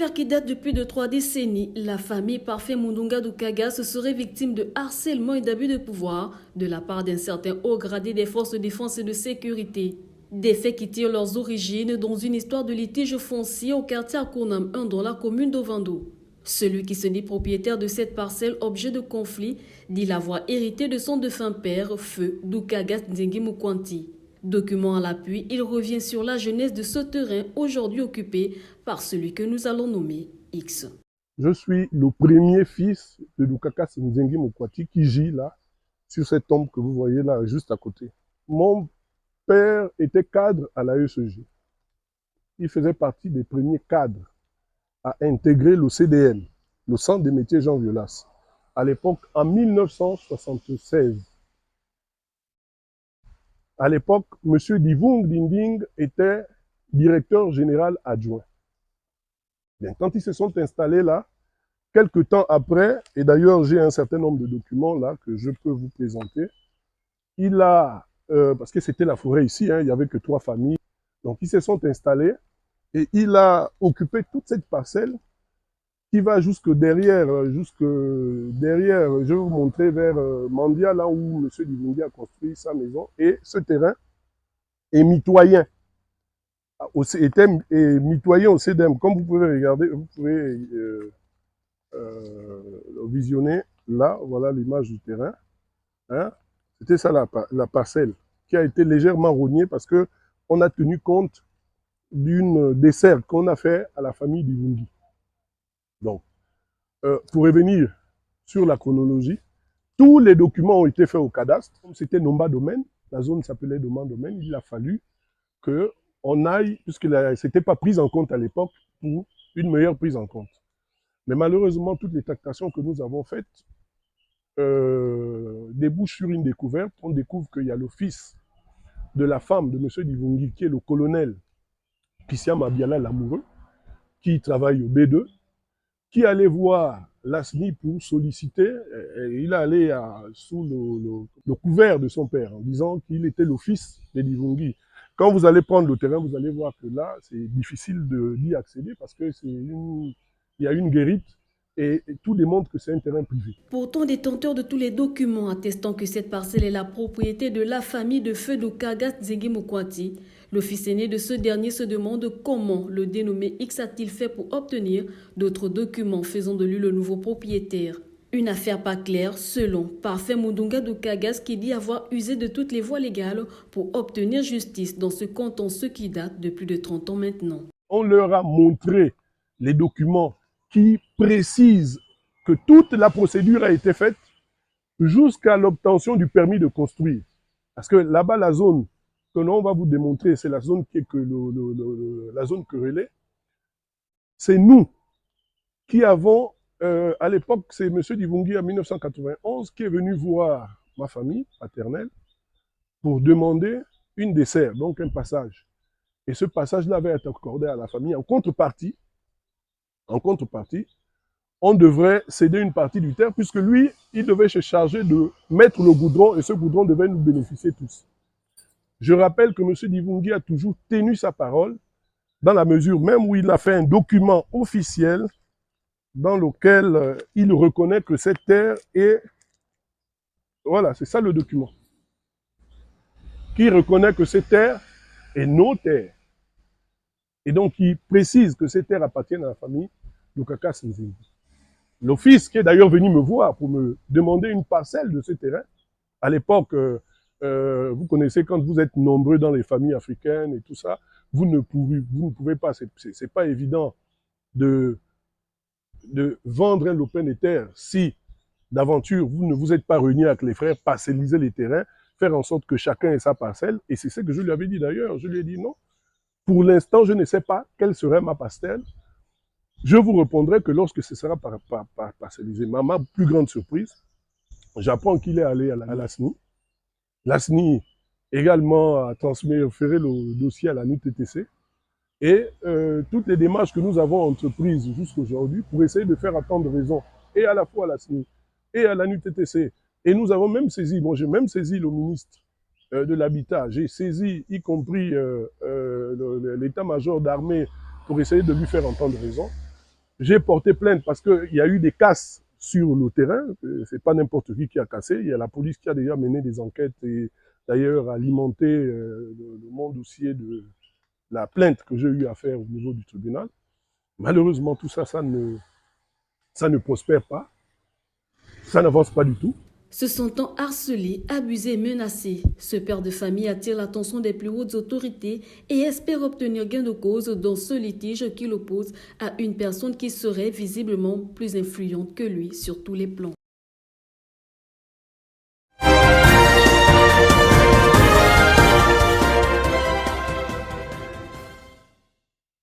affaire qui date depuis de 3 décennies. La famille Parfait Mundunga Doukagas serait victime de harcèlement et d'abus de pouvoir de la part d'un certain haut gradé des forces de défense et de sécurité. Des faits qui tirent leurs origines dans une histoire de litige foncier au quartier Akournam 1 dans la commune d'Ovando. Celui qui se dit propriétaire de cette parcelle objet de conflit dit l'avoir hérité de son défunt père, Feu Doukagas Nzengi Mukwanti. Document à l'appui, il revient sur la genèse de ce terrain aujourd'hui occupé par celui que nous allons nommer X. Je suis le premier fils de Doukagas Nzengi Mukwanti qui gît là, sur cette tombe que vous voyez là, juste à côté. Mon père était cadre à la ECG. Il faisait partie des premiers cadres à intégrer le CDM, le Centre des métiers Jean Violas, à l'époque en 1976. À l'époque, M. Divung Dinding était directeur général adjoint. Bien, quand ils se sont installés là, quelques temps après, et d'ailleurs j'ai un certain nombre de documents là que je peux vous présenter, il a, parce que c'était la forêt ici, hein, il n'y avait que 3 familles, donc ils se sont installés et il a occupé toute cette parcelle qui va jusque derrière, je vais vous montrer vers Mandia, là où M. Divungi a construit sa maison, et ce terrain est mitoyen. Était mitoyen au CDM. Comme vous pouvez regarder, vous pouvez visionner là, voilà l'image du terrain. Hein? C'était ça la parcelle, qui a été légèrement rognée parce que on a tenu compte d'une dessert qu'on a fait à la famille Divungi. Donc, pour revenir sur la chronologie, tous les documents ont été faits au cadastre. Comme c'était Nomba Domaine, la zone s'appelait Nomba Domaine, il a fallu qu'on aille, puisque c'était pas pris en compte à l'époque, pour une meilleure prise en compte. Mais malheureusement, toutes les tractations que nous avons faites débouchent sur une découverte. On découvre qu'il y a le fils de la femme de M. Divungi, qui est le colonel Pissiam Abiala Lamoureux, qui travaille au B2, qui allait voir l'ASNI pour solliciter, et il allait sous le couvert de son père, en disant qu'il était le fils de Divungi. Quand vous allez prendre le terrain, vous allez voir que là, c'est difficile d'y accéder parce que il y a une guérite et tout démontre que c'est un terrain privé. Pourtant, détenteur de tous les documents attestant que cette parcelle est la propriété de la famille de Feu Doukagas Nzengi Mukwanti, le fils aîné de ce dernier se demande comment le dénommé X a-t-il fait pour obtenir d'autres documents faisant de lui le nouveau propriétaire. Une affaire pas claire selon Parfait Mundunga Doukagas qui dit avoir usé de toutes les voies légales pour obtenir justice dans ce contentieux qui date de plus de 30 ans maintenant. On leur a montré les documents qui précisent que toute la procédure a été faite jusqu'à l'obtention du permis de construire. Parce que là-bas, la zone que l'on va vous démontrer, c'est la zone qui est la zone querellée. C'est nous qui avons, à l'époque, c'est M. Divungi en 1991 qui est venu voir ma famille paternelle pour demander une dessert, donc un passage. Et ce passage-là avait été accordé à la famille en contrepartie, on devrait céder une partie du terre, puisque lui, il devait se charger de mettre le goudron, et ce goudron devait nous bénéficier tous. Je rappelle que M. Divungi a toujours tenu sa parole, dans la mesure même où il a fait un document officiel dans lequel il reconnaît que cette terre est... Voilà, c'est ça le document. Qui reconnaît que cette terre est nos terres. Et donc, il précise que ces terres appartiennent à la famille Doukagas Nzengi. L'office qui est d'ailleurs venu me voir pour me demander une parcelle de ce terrain. À l'époque, vous connaissez, quand vous êtes nombreux dans les familles africaines et tout ça, vous ne pouvez pas, c'est pas évident de vendre un lopin de terre si, d'aventure, vous ne vous êtes pas réunis avec les frères, parcelliser les terrains, faire en sorte que chacun ait sa parcelle. Et c'est ce que je lui avais dit d'ailleurs. Je lui ai dit non. Pour l'instant, je ne sais pas quelle serait ma parcelle. Je vous répondrai que lorsque ce sera parcellisé. Ma plus grande surprise, j'apprends qu'il est allé à l'ASNI. L'ASNI également a transféré le dossier à la NUTTC. Et toutes les démarches que nous avons entreprises jusqu'aujourd'hui pour essayer de faire attendre raison et à la fois à l'ASNI et à la NUTTC. Et nous avons même saisi, bon, j'ai même saisi le ministre de l'Habitat, j'ai saisi y compris l'état-major d'armée pour essayer de lui faire entendre raison. J'ai porté plainte parce qu'il y a eu des casses sur le terrain. C'est pas n'importe qui a cassé. Il y a la police qui a déjà mené des enquêtes et d'ailleurs alimenté le monde dossier de la plainte que j'ai eu à faire au niveau du tribunal. Malheureusement, tout ça, ça ne prospère pas. Ça n'avance pas du tout. Se sentant harcelé, abusé et menacé, ce père de famille attire l'attention des plus hautes autorités et espère obtenir gain de cause dans ce litige qui l'oppose à une personne qui serait visiblement plus influente que lui sur tous les plans.